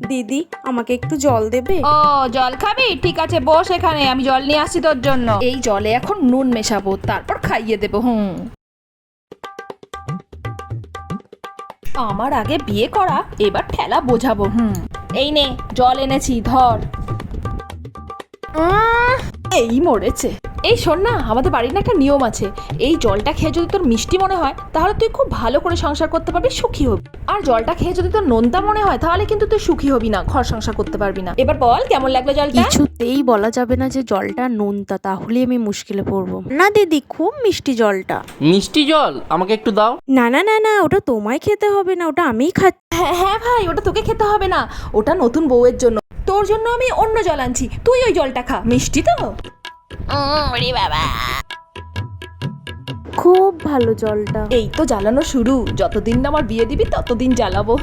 দিদি আমাকে একটু জল দেবে? ও জল খাবি? ঠিক আছে বস এখানে, আমি জল নিয়ে আসছি তোর জন্য। এই জলে এখন নুন মেশাবো, তারপর খাইয়ে দেবো। আমার আগে বিয়ে করা, এবার ঠেলা বোঝাবো। এই নে জল এনেছি, ধর। এই মরেছে। এই শোন না, আমাদের বাড়ির না একটা নিয়ম আছে, এই জলটা খেয়ে যদি তোর মিষ্টি মনে হয় তাহলে তুই খুব ভালো করে সংসার করতে পারবি, সুখী হবি। আর জলটা খেয়ে যদি তোর নোনতা মনে হয় তাহলে কিন্তু তুই সুখী হবি না, ঘর সংসার করতে পারবি না। এবার বল কেমন লাগলো জলটা? কিছুতেই বলা যাবে না যে জলটা নোনতা, তাহলে আমি মুশকিলে পড়বো। না দিদি, খুব মিষ্টি জলটা। মিষ্টি জল আমাকে একটু দাও। না না না না, ওটা তোমায় খেতে হবে না, ওটা আমিই খাচ্ছি। হ্যাঁ ভাই, ওটা তোকে খেতে হবে না, ওটা নতুন বউয়ের জন্য। তোর জন্য আমি অন্য জল আনছি, তুই ওই জলটা খা, মিষ্টি তো। খুব ভালো জলটা। এই তো জ্বালানো শুরু, যতদিন না আমার বিয়ে দিবি ততদিন জ্বালাবো।